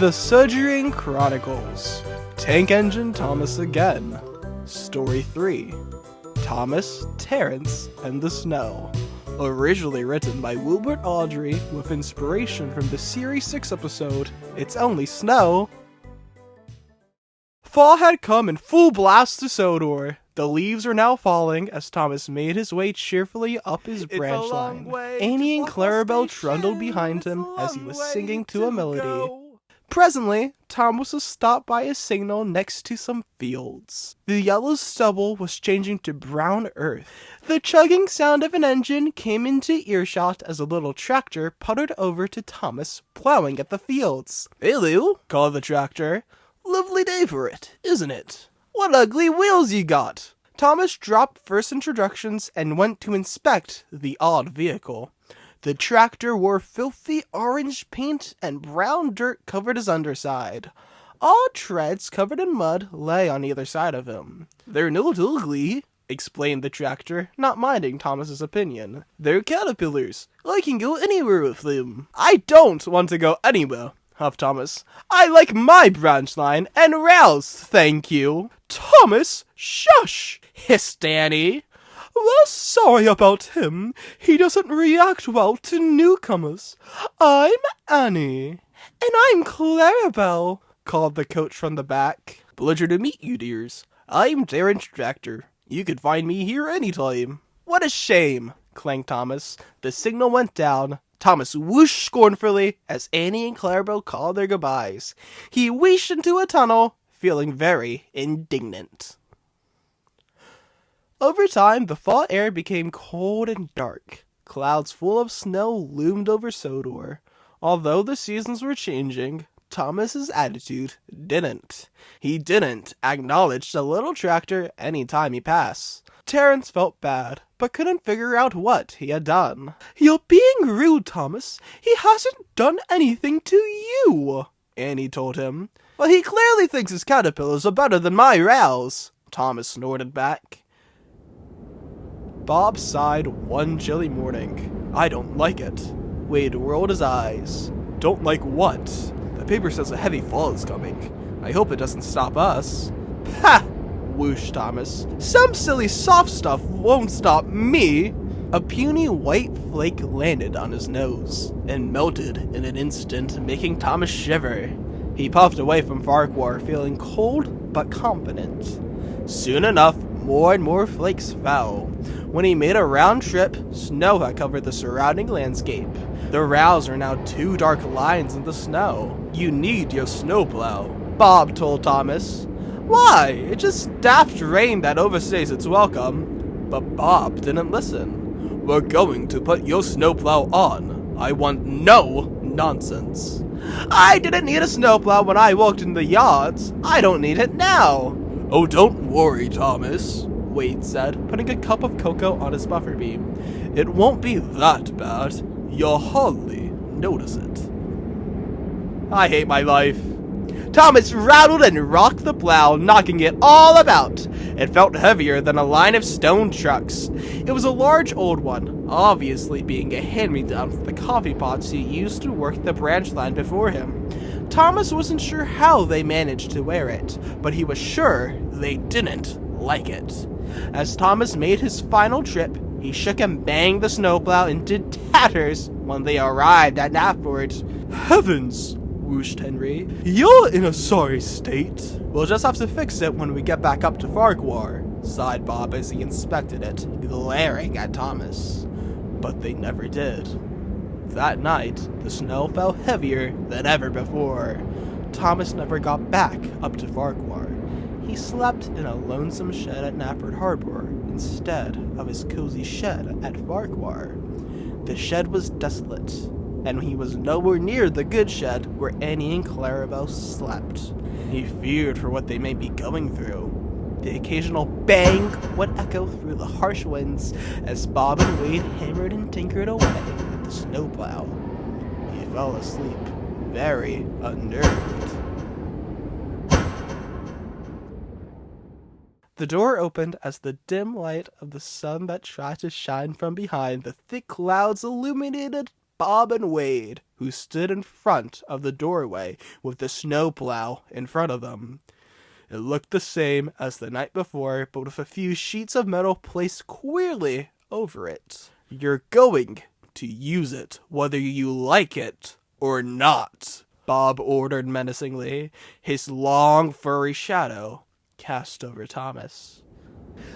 The Sudrian Chronicles. Tank Engine Thomas Again. Story 3. Thomas, Terence, and the Snow. Originally written by Wilbert Audrey with inspiration from the Series 6 episode, It's Only Snow. Fall had come in full blast to Sodor. The leaves are now falling as Thomas made his way cheerfully up his branch line. Annie and Clara trundled behind him as he was singing to a melody. Presently, Thomas was stopped by a signal next to some fields. The yellow stubble was changing to brown earth. The chugging sound of an engine came into earshot as a little tractor puttered over to Thomas, plowing at the fields. "Hello," called the tractor. "Lovely day for it, isn't it? What ugly wheels you got!" Thomas dropped first introductions and went to inspect the odd vehicle. The tractor wore filthy orange paint and brown dirt covered his underside. Odd treads covered in mud lay on either side of him. "They're not ugly," explained the tractor, not minding Thomas's opinion. "They're caterpillars. I can go anywhere with them." "I don't want to go anywhere," huffed Thomas. "I like my branch line and rails, thank you." "Thomas, shush!" hissed Annie. "We're sorry about him. He doesn't react well to newcomers. I'm Annie." "And I'm Clara," called the coach from the back. "Pleasure to meet you, dears. I'm Terence Tractor. You can find me here anytime." "What a shame," clanged Thomas. The signal went down. Thomas whooshed scornfully as Annie and Clara called their goodbyes. He wheeshed into a tunnel, feeling very indignant. Over time, the fall air became cold and dark. Clouds full of snow loomed over Sodor. Although the seasons were changing, Thomas's attitude didn't. He didn't acknowledge the little tractor any time he passed. Terence felt bad, but couldn't figure out what he had done. "You're being rude, Thomas. He hasn't done anything to you," Annie told him. "Well, he clearly thinks his caterpillars are better than my rails," Thomas snorted back. Bob sighed one chilly morning. "I don't like it." Wade rolled his eyes. "Don't like what?" "The paper says a heavy fall is coming. I hope it doesn't stop us." "Ha!" whooshed Thomas. "Some silly soft stuff won't stop me." A puny white flake landed on his nose and melted in an instant, making Thomas shiver. He puffed away from Farquhar, feeling cold but confident. Soon enough, more and more flakes fell. When he made a round trip, snow had covered the surrounding landscape. The rails are now two dark lines in the snow. "You need your snowplow," Bob told Thomas. "Why? It's just daft rain that overstays its welcome." But Bob didn't listen. "We're going to put your snowplow on. I want no nonsense." "I didn't need a snowplow when I walked in the yards. I don't need it now." "Oh, don't worry, Thomas," Wade said, putting a cup of cocoa on his buffer beam. "It won't be that bad. You'll hardly notice it." I hate my life. Thomas rattled and rocked the plow, knocking it all about. It felt heavier than a line of stone trucks. It was a large old one, obviously being a hand-me-down from the coffee pots he used to work the branch line before him. Thomas wasn't sure how they managed to wear it, but he was sure they didn't like it. As Thomas made his final trip, he shook and banged the snowplow into tatters when they arrived at Knapford. "Heavens!" whooshed Henry. "You're in a sorry state." "We'll just have to fix it when we get back up to Farquhar," sighed Bob as he inspected it, glaring at Thomas. But they never did. That night, the snow fell heavier than ever before. Thomas never got back up to Farquhar. He slept in a lonesome shed at Knapford Harbor instead of his cozy shed at Farquhar. The shed was desolate, and he was nowhere near the good shed where Annie and Clara slept. He feared for what they may be going through. The occasional bang would echo through the harsh winds as Bob and Wade hammered and tinkered away at the snowplow. He fell asleep, very unnerved. The door opened as the dim light of the sun that tried to shine from behind the thick clouds illuminated Bob and Wade, who stood in front of the doorway with the snowplow in front of them. It looked the same as the night before, but with a few sheets of metal placed queerly over it. You're going to use it, whether you like it or not, Bob ordered menacingly, his long furry shadow cast over Thomas.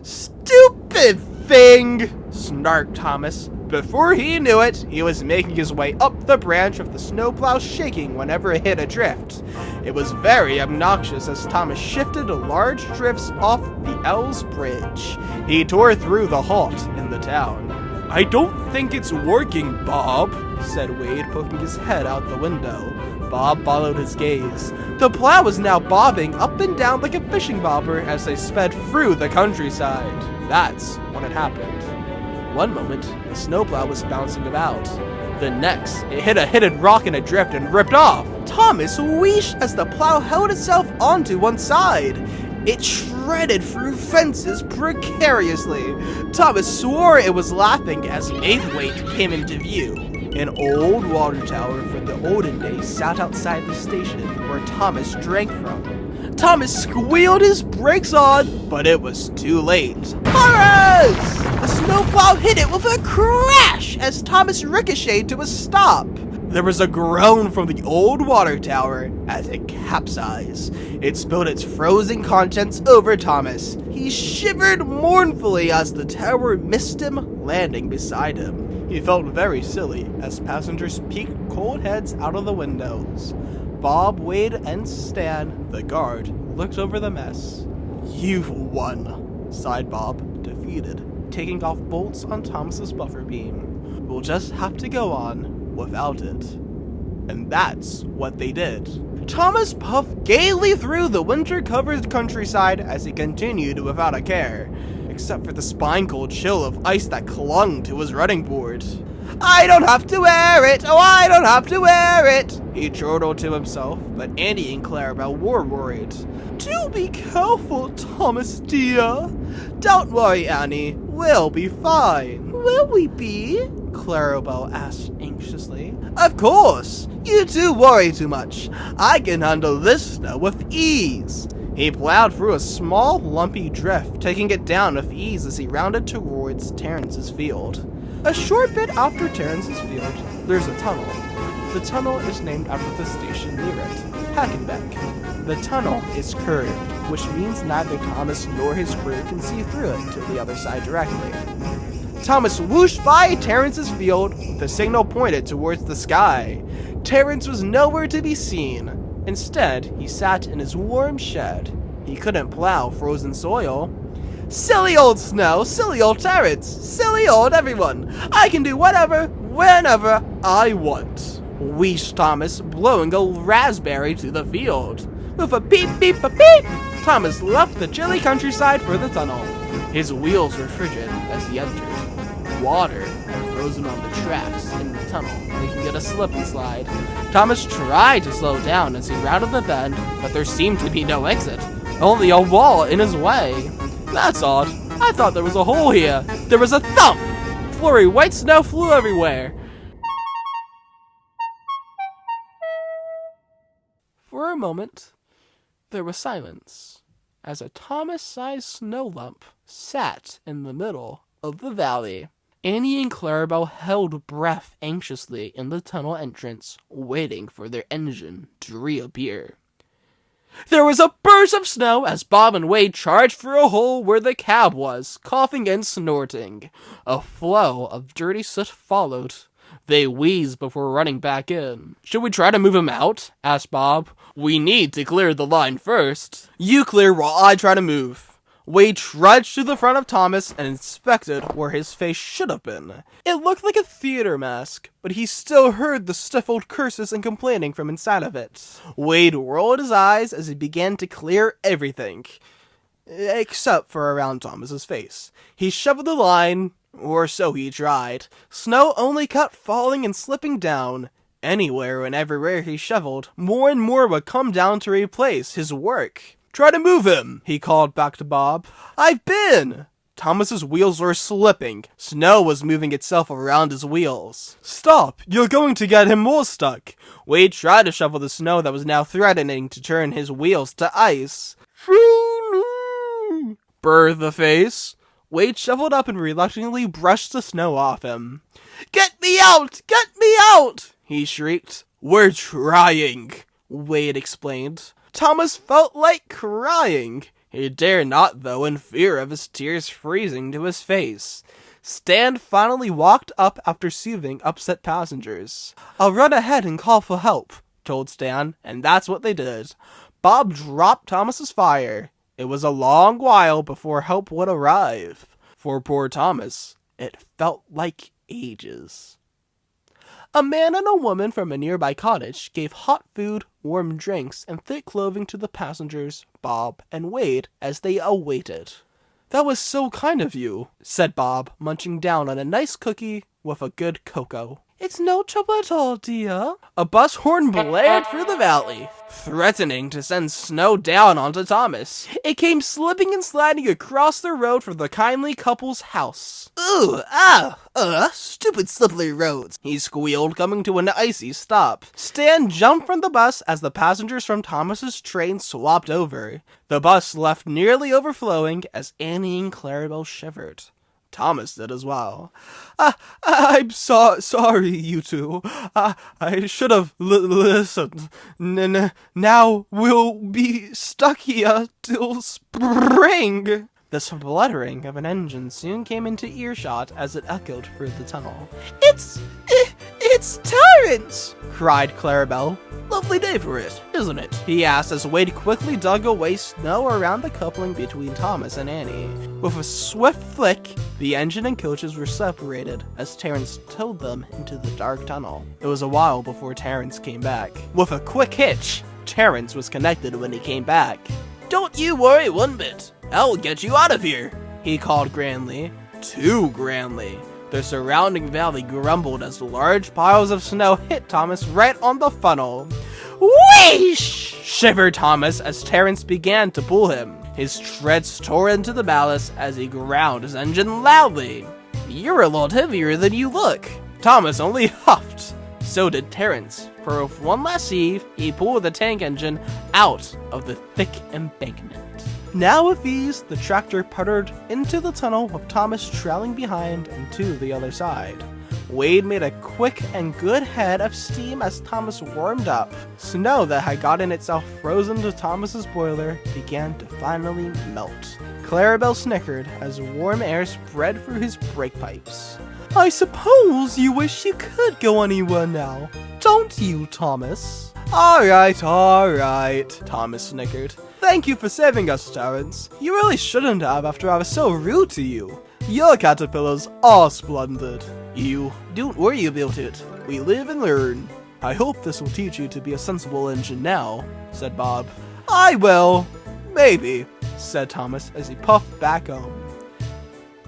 Stupid thing, snarked Thomas. Before he knew it, he was making his way up the branch with the snowplow shaking whenever it hit a drift. It was very obnoxious as Thomas shifted large drifts off the L's bridge. He tore through the halt in the town. I don't think it's working, Bob, said Wade, poking his head out the window. Bob followed his gaze. The plow was now bobbing up and down like a fishing bobber as they sped through the countryside. That's when it happened. One moment, the snowplow was bouncing about. The next, it hit a hidden rock in a drift and ripped off. Thomas wheezed as the plow held itself onto one side. It shredded through fences precariously. Thomas swore it was laughing as Maithwaite came into view. An old water tower from the olden days sat outside the station where Thomas drank from. Thomas squealed his brakes on, but it was too late. Horrors! The snowplow hit it with a crash as Thomas ricocheted to a stop. There was a groan from the old water tower as it capsized. It spilled its frozen contents over Thomas. He shivered mournfully as the tower missed him, landing beside him. He felt very silly as passengers peeked cold heads out of the windows. Bob, Wade, and Stan, the guard, looked over the mess. You've won, sighed Bob, defeated, taking off bolts on Thomas's buffer beam. We'll just have to go on without it. And that's what they did. Thomas puffed gaily through the winter-covered countryside as he continued without a care, except for the spine-cold chill of ice that clung to his running board. I don't have to wear it! Oh, I don't have to wear it! He chortled to himself, but Andy and Clara were worried. Do be careful, Thomas dear. Don't worry, Annie. We'll be fine. Will we be? Clarabelle asked anxiously. Of course. You two worry too much. I can handle this snow with ease. He plowed through a small, lumpy drift, taking it down with ease as he rounded towards Terence's field. A short bit after Terence's field, there's a tunnel. The tunnel is named after the station near it, Hackenbeck. The tunnel is curved, which means neither Thomas nor his crew can see through it to the other side directly. Thomas whooshed by Terence's field, the signal pointed towards the sky. Terence was nowhere to be seen. Instead, he sat in his warm shed. He couldn't plow frozen soil. Silly old snow, silly old Terence, silly old everyone. I can do whatever, whenever I want, wheezed Thomas, blowing a raspberry to the field. With a beep beep a beep, Thomas left the chilly countryside for the tunnel. His wheels were frigid as he entered. Water had frozen on the tracks in the tunnel, making it a slip and slide. Thomas tried to slow down as he rounded the bend, but there seemed to be no exit, only a wall in his way. That's odd. I thought there was a hole here. There was a thump! Flurry white snow flew everywhere. For a moment, there was silence, as a Thomas-sized snow lump sat in the middle of the valley. Annie and Clarabelle held breath anxiously in the tunnel entrance, waiting for their engine to reappear. There was a burst of snow as Bob and Wade charged for a hole where the cab was, coughing and snorting. A flow of dirty soot followed. They wheezed before running back in. Should we try to move him out? Asked Bob. We need to clear the line first. You clear while I try to move. Wade trudged to the front of Thomas and inspected where his face should have been. It looked like a theater mask, but he still heard the stifled curses and complaining from inside of it. Wade rolled his eyes as he began to clear everything, except for around Thomas's face. He shoveled the line, or so he tried. Snow only kept falling and slipping down. Anywhere and everywhere he shoveled, more and more would come down to replace his work. Try to move him, he called back to Bob. I've been! Thomas's wheels were slipping. Snow was moving itself around his wheels. Stop! You're going to get him more stuck! Wade tried to shovel the snow that was now threatening to turn his wheels to ice. Burr the face. Wade shoveled up and reluctantly brushed the snow off him. Get me out! Get me out! He shrieked. We're trying, Wade explained. Thomas felt like crying. He dared not, though, in fear of his tears freezing to his face. Stan finally walked up after soothing upset passengers. I'll run ahead and call for help, told Stan, and that's what they did. Bob dropped Thomas's fire. It was a long while before help would arrive. For poor Thomas, it felt like ages. A man and a woman from a nearby cottage gave hot food, warm drinks, and thick clothing to the passengers, Bob and Wade, as they awaited. That was so kind of you, said Bob, munching down on a nice cookie with a good cocoa. It's no trouble at all, dear. A bus horn blared through the valley, threatening to send snow down onto Thomas. It came slipping and sliding across the road from the kindly couple's house. Ooh, stupid slippery roads, he squealed, coming to an icy stop. Stan jumped from the bus as the passengers from Thomas's train swapped over. The bus left nearly overflowing as Annie and Clarabelle shivered. Thomas did as well. I'm sorry, you two. I should have listened. Now we'll be stuck here till spring. The spluttering of an engine soon came into earshot as it echoed through the tunnel. It's Terence! Cried Clarabelle. Lovely day for it, isn't it? He asked as Wade quickly dug away snow around the coupling between Thomas and Annie. With a swift flick, the engine and coaches were separated as Terence towed them into the dark tunnel. It was a while before Terence came back. With a quick hitch, Terence was connected when he came back. Don't you worry one bit. I'll get you out of here, he called grandly. Too grandly. The surrounding valley grumbled as large piles of snow hit Thomas right on the funnel. Whoosh! Shivered Thomas as Terence began to pull him. His treads tore into the ballast as he ground his engine loudly. You're a lot heavier than you look. Thomas only huffed. So did Terence. For with one last heave, he pulled the tank engine out of the thick embankment. Now with ease, the tractor puttered into the tunnel with Thomas trailing behind and to the other side. Wade made a quick and good head of steam as Thomas warmed up. Snow that had gotten itself frozen to Thomas's boiler began to finally melt. Clarabelle snickered as warm air spread through his brake pipes. I suppose you wish you could go anywhere now, don't you, Thomas? Alright, Thomas snickered. Thank you for saving us, Terence. You really shouldn't have after I was so rude to you. Your caterpillars are splendid. You, don't worry about it. We live and learn. I hope this will teach you to be a sensible engine now, said Bob. I will. Maybe, said Thomas as he puffed back home.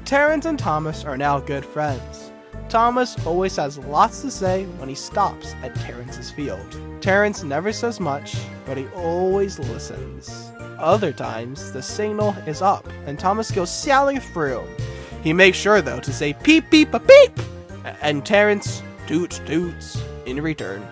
Terence and Thomas are now good friends. Thomas always has lots to say when he stops at Terence's field. Terence never says much, but he always listens. Other times, the signal is up, and Thomas goes sailing through. He makes sure, though, to say peep, peep, a peep, and Terence toots, toots in return.